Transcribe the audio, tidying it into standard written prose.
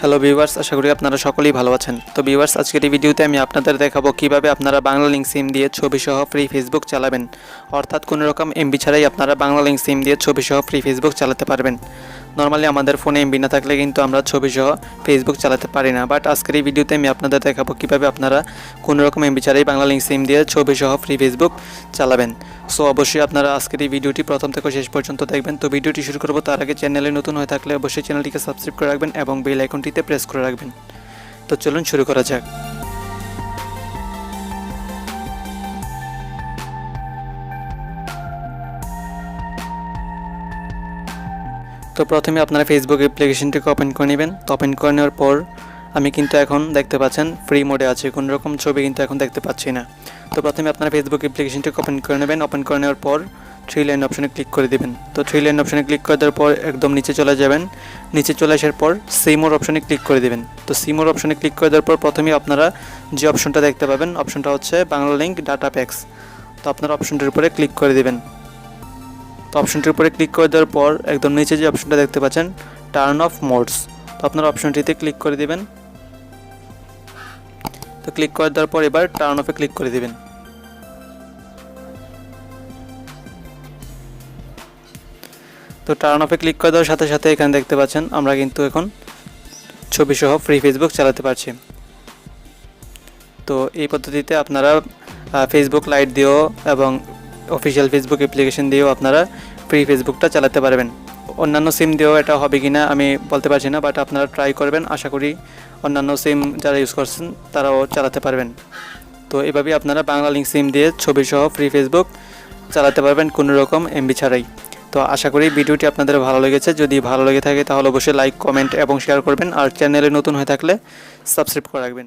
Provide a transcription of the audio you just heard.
Hello viewers, আশা করি আপনারা সকলেই ভালো আছেন। তো ভিউয়ার্স, আজকের এই ভিডিওতে আমি আপনাদের দেখাবো কিভাবে আপনারা বাংলালিংক সিম দিয়ে ছবি সহ ফ্রি ফেসবুক চালাবেন। অর্থাৎ কোনো রকম এমবি ছাড়াই আপনারা বাংলালিংক সিম দিয়ে ছবি সহ ফ্রি ফেসবুক চালাতে পারবেন। নর্মালি আমাদের ফোনে এমবি না থাকলে কিন্তু আমরা ছবি সহ ফেসবুক চালাতে পারি না, বাট আজকের এই ভিডিওতে আমি আপনাদের দেখাবো কিভাবে আপনারা কোনো রকম এমবি ছাড়াই বাংলালিংক সিম দিয়ে ছবি সহ ফ্রি ফেসবুক চালাবেন। সো অবশ্যই আপনারা আজকের এই ভিডিওটি প্রথম থেকে শেষ পর্যন্ত দেখবেন। তো ভিডিওটি শুরু করব তার আগে চ্যানেলে নতুন হয়ে থাকলে অবশ্যই চ্যানেলটিকে সাবস্ক্রাইব করে রাখবেন এবং বেল আইকনটিতে প্রেস করে রাখবেন। তো চলুন শুরু করা যাক। তো প্রথমে আপনারা ফেসবুক অ্যাপ্লিকেশনটিকে ওপেন করে নেবেন। তো ওপেন করে নেওয়ার পর আমি কিন্তু এখন দেখতে পাচ্ছেন ফ্রি মোডে আছে, কোনো রকম ছবি কিন্তু এখন দেখতে পাচ্ছি না। তো প্রথমে আপনারা ফেসবুক অ্যাপ্লিকেশনটিকে ওপেন করে নেবেন। ওপেন করে নেওয়ার পর থ্রি লাইন অপশনে ক্লিক করে দিবেন। তো থ্রি লাইন অপশনে ক্লিক করে দেওয়ার পর একদম নিচে চলে যাবেন। নিচে চলে আসার পর সিমোর অপশনে ক্লিক করে দিবেন। তো সিমোর অপশনে ক্লিক করে দেওয়ার পর প্রথমেই আপনারা যে অপশনটা দেখতে পাবেন, অপশনটা হচ্ছে বাংলালিংক ডাটা প্যাকস। তো আপনারা অপশনটির উপরে ক্লিক করে দিবেন। তো অপশনটির উপরে ক্লিক করে দেওয়ার পর একদম নিচে যে অপশনটা দেখতে পাচ্ছেন টার্ন অফ মোডস, তো আপনারা অপশনটিতে ক্লিক করে দিবেন। তো ক্লিক করে দেওয়ার পর এবার টার্ন অফে ক্লিক করে দিবেন। তো টার্ন অফে ক্লিক করে দেওয়ার সাথে সাথে এখানে দেখতে পাচ্ছেন আমরা কিন্তু এখন ছবি সহ ফ্রি ফেসবুক চালাতে পারছি। তো এই পদ্ধতিতে আপনারা ফেসবুক লাইট দিয়েও এবং অফিসিয়াল ফেসবুক অ্যাপ্লিকেশন দিয়েও আপনারা ফ্রি ফেসবুকটা চালাতে পারবেন। অন্যান্য সিম দিয়েও এটা হবে কি না আমি বলতে পারছি না, বাট আপনারা ট্রাই করবেন। আশা করি অন্যান্য সিম যারা ইউজ করছেন তারাও চালাতে পারবেন। তো এভাবেই আপনারা বাংলালিংক সিম দিয়ে ছবি সহ ফ্রি ফেসবুক চালাতে পারবেন কোনো রকম এমবি ছাড়াই। তো আশা করি ভিডিওটি আপনাদের ভালো লেগেছে। যদি ভালো লেগে থাকে তাহলে অবশ্যই লাইক, কমেন্ট এবং শেয়ার করবেন। আর চ্যানেলে নতুন হয়ে থাকলে সাবস্ক্রাইব করে রাখবেন।